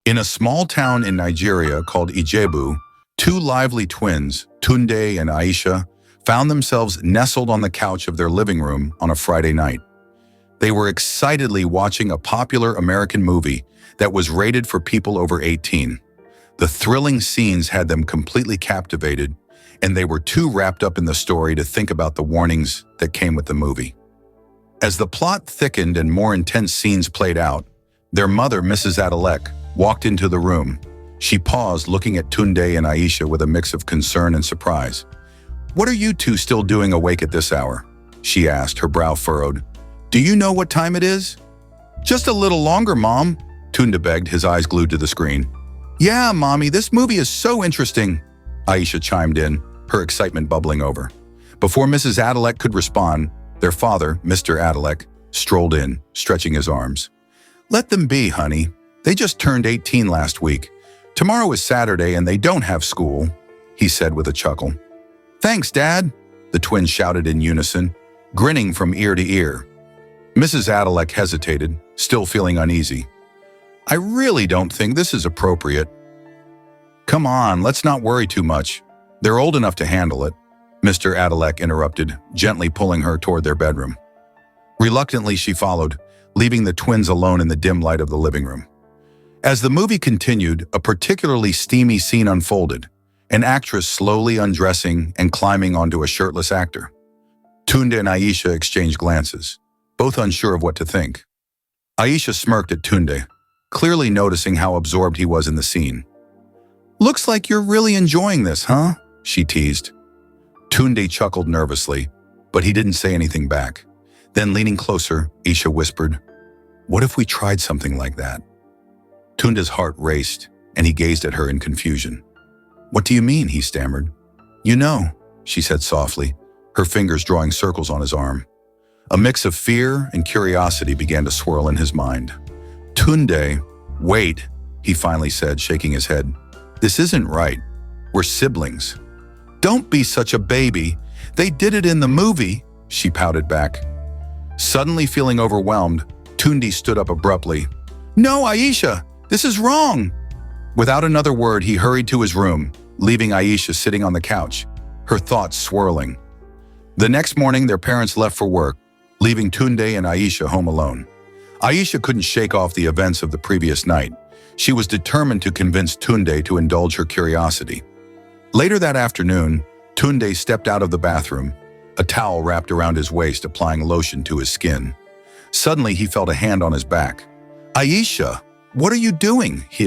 In a small town in Nigeria called Ijebu, two lively twins, Tunde and Aisha, found themselves nestled on the couch of their living room on a Friday night. They were excitedly watching a popular American movie that was rated for people over 18. The thrilling scenes had them completely captivated, and they were too wrapped up in the story to think about the warnings that came with the movie. As the plot thickened and more intense scenes played out, their mother, Mrs. Adalek, walked into the room. She paused, looking at Tunde and Aisha with a mix of concern and surprise. "What are you two still doing awake at this hour?" she asked, her brow furrowed. "Do you know what time it is?" "Just a little longer, Mom," Tunde begged, his eyes glued to the screen. "Yeah, Mommy, this movie is so interesting," Aisha chimed in, her excitement bubbling over. Before Mrs. Adalek could respond, their father, Mr. Adalek, strolled in, stretching his arms. "Let them be, honey. They just turned 18 last week. Tomorrow is Saturday and they don't have school," he said with a chuckle. "Thanks, Dad," the twins shouted in unison, grinning from ear to ear. Mrs. Adalek hesitated, still feeling uneasy. "I really don't think this is appropriate." "Come on, let's not worry too much. They're old enough to handle it," Mr. Adalek interrupted, gently pulling her toward their bedroom. Reluctantly, she followed, leaving the twins alone in the dim light of the living room. As the movie continued, a particularly steamy scene unfolded, an actress slowly undressing and climbing onto a shirtless actor. Tunde and Aisha exchanged glances, both unsure of what to think. Aisha smirked at Tunde, clearly noticing how absorbed he was in the scene. "Looks like you're really enjoying this, huh?" she teased. Tunde chuckled nervously, but he didn't say anything back. Then, leaning closer, Aisha whispered, "What if we tried something like that?" Tunde's heart raced, and he gazed at her in confusion. "What do you mean?" he stammered. "You know," she said softly, her fingers drawing circles on his arm. A mix of fear and curiosity began to swirl in his mind. "Tunde, wait," he finally said, shaking his head. "This isn't right. We're siblings." "Don't be such a baby. They did it in the movie," she pouted back. Suddenly feeling overwhelmed, Tunde stood up abruptly. "No, Aisha, this is wrong." Without another word, he hurried to his room, leaving Aisha sitting on the couch, her thoughts swirling. The next morning, their parents left for work, leaving Tunde and Aisha home alone. Aisha couldn't shake off the events of the previous night. She was determined to convince Tunde to indulge her curiosity. Later that afternoon, Tunde stepped out of the bathroom, a towel wrapped around his waist, applying lotion to his skin. Suddenly, he felt a hand on his back. "Aisha, what are you doing?" he